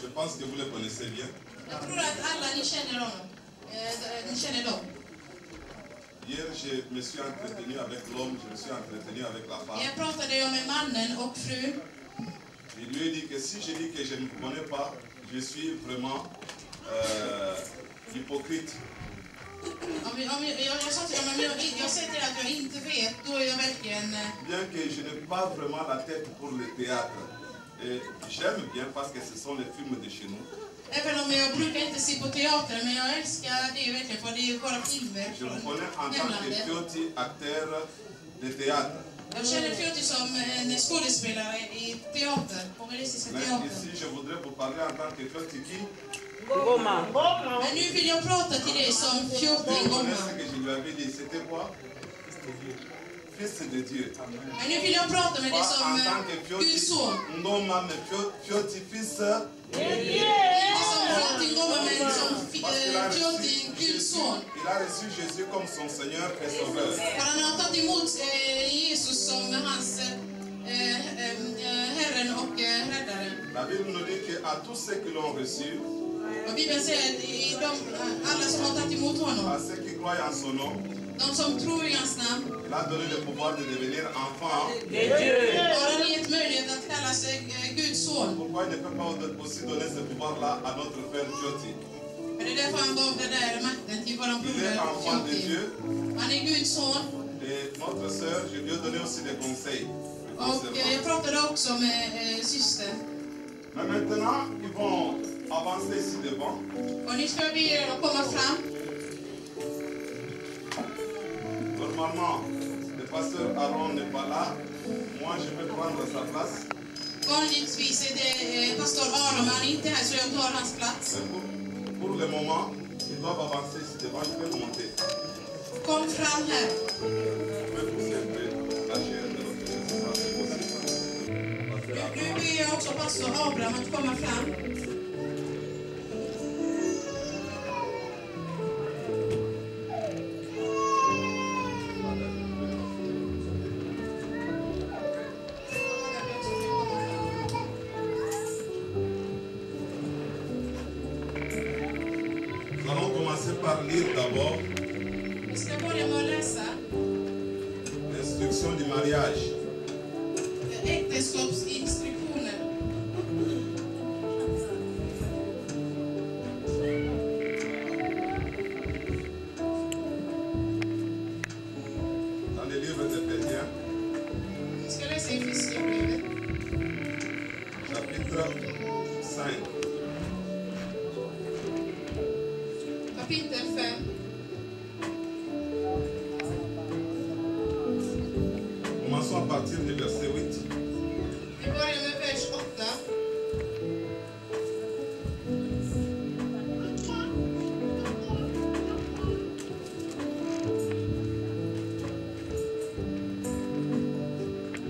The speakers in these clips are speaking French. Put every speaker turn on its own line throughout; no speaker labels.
Je pense que vous les connaissez bien. Hier, je me suis entretenu avec l'homme, je me suis entretenu avec la femme. Je lui ai dit que si je dis que je ne vous connais pas, je suis vraiment hypocrite. Bien que je n'ai pas vraiment la tête pour le théâtre. Et j'aime bien parce que ce sont les films de chez nous. Je vous connais en tant que Fioti, acteur de théâtre.
Jag känner Fioti som en skådespelare i teater, humoristiska teater.
Ici, je voudrais vous parler en tant que Fioti qui?
Ngoma. Men nu vill jag prata till dig som Fioti Ngoma.
C'était quoi? Fils de Dieu.
Men nu vill jag prata med dig som Guds son.
Ngoma med Fioti fils de
Dieu. Inte som Fioti Ngoma men som Fioti Guds son.
Il a reçu Jésus comme son Seigneur et Sauveur.
För han har tagit emot Jesus som hans Herren och Räddaren.
La Bible nous dit qu'à tous ceux qui l'ont reçu,
och Bibeln säger att alla som har tagit emot honom,
à ceux qui croient en son nom,
De som tror i hans namn.
Il a donné le pouvoir de devenir enfant.
Har han gett möjlighet att kalla sig Guds son.
Pourquoi il ne peut pas aussi donner ce pouvoir-là à notre frère Jyoti?
Men det är därför han gav det där makten till våran
Il est
broder
enfant de
Jyoti.
Dieu.
Han är Guds son.
Et notre sœur, je lui ai donné aussi des conseils.
Och jag pratade också med systern.
Mais maintenant, ils vont avancer ici devant.
Och nu ska vi komma fram.
Normalement, le pasteur Aaron n'est pas là. Moi, je vais prendre sa place.
Vanligtvis är det pastor Aron, men han är inte här så jag tar hans plats.
Mais pour le moment, ils doivent avancer ici devant. Ils peuvent monter.
Kom fram här.
Je vais pousser un peu la chair de notre Dieu, si ça c'est possible. Pasteur
Nu
Aaron.
ber jag också pastor Abraham att komma fram.
Nous allons commencer par lire d'abord
Vi ska börja med att läsa
l'instruction du mariage.
äktenskapsinstruktioner.
Dans le livre d'Éphésiens,
Vi ska läsa i Fiskerbrevet,
chapitre 5.
kapitel 5.
Commençons à partir du verset 8.
Vi börjar med vers 8.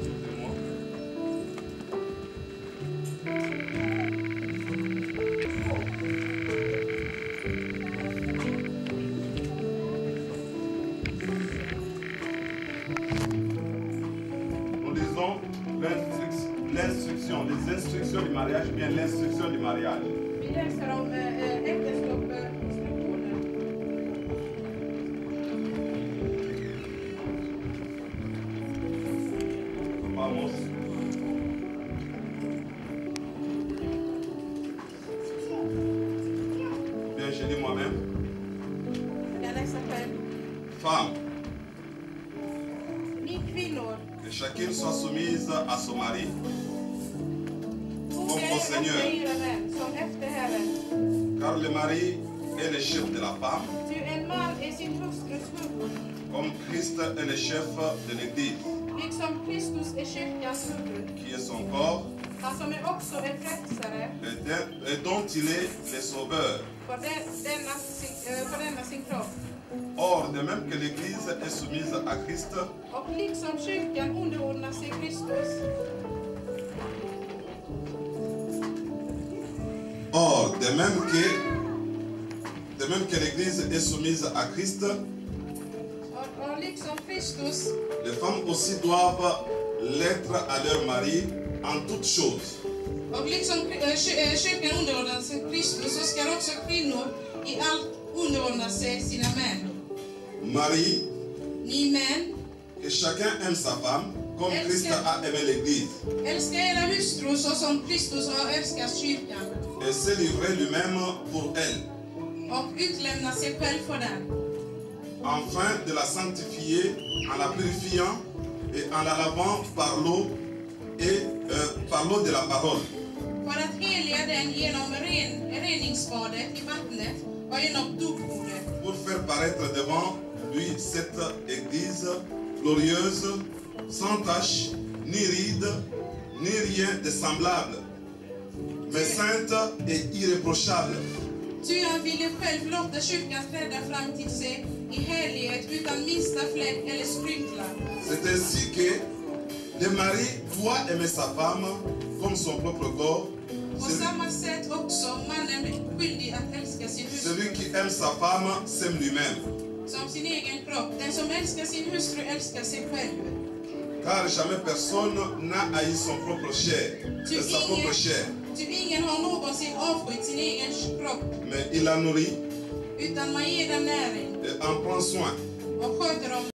Excusez-moi. Nous lisons l'instruction, les instructions du mariage, bien l'instruction du mariage.
Vi läser om äktenskapsinstruktioner.
Vamos. Bien, je lis moi-même.
Jag läser själv.
Femme,
Ni kvinnor,
que chacune soit soumise à son mari,
borde
Kom, Seigneur.
efter era män som efter Herren.
car le mari est le chef de la femme,
Ty en man är sin hustrus huvud,
comme Christ est le chef de l'Église,
liksom Kristus är kyrkans huvud.
qui est son corps,
Han som är också en frälsare
et dont il est le sauveur.
på denna sin kropp.
Or, de même que l'Église est soumise à Christ,
Och liksom kyrkan underordnar sig Kristus.
or, de même que l'Église est soumise à Christ,
Och liksom Kristus,
les femmes aussi doivent l'être à leur mari en toutes choses.
och liksom kyrkan underordnar sig Kristus, så ska också kvinnor i allt underordna sig sina män.
Marie,
Ni män,
que chacun aime sa femme comme Christ a aimé l'Église
älska era hustrur så som Kristus har älskat kyrkan
et s'est livré lui-même pour elle,
och utlämnat sig själv för den.
afin de la sanctifier en la purifiant et en la lavant par l'eau et par l'eau de la parole,
För att heliga den genom reningsbadet i vattnet och genom dopbordet.
pour faire paraître devant lui cette Église glorieuse, sans tache, ni ride, ni rien de semblable, mais sainte et irréprochable.
Ty han ville själv låta kyrkan träda fram till sig i helighet utan minsta fläck eller skrynkla.
C'est ainsi que le mari doit aimer sa femme comme son propre corps.
På samma sätt också mannen är skyldig att älska sin hustru
Celui qui aime sa femme s'aime lui-même.
som sin egen kropp. Den som älskar sin hustru älskar sig själv.
Car jamais personne n'a haï son propre chair, sa propre chair,
Ty ingen har någonsin avskytt sin egen kropp,
mais il la nourrit
utan man ger den näring
et en prend soin.
och sköter dem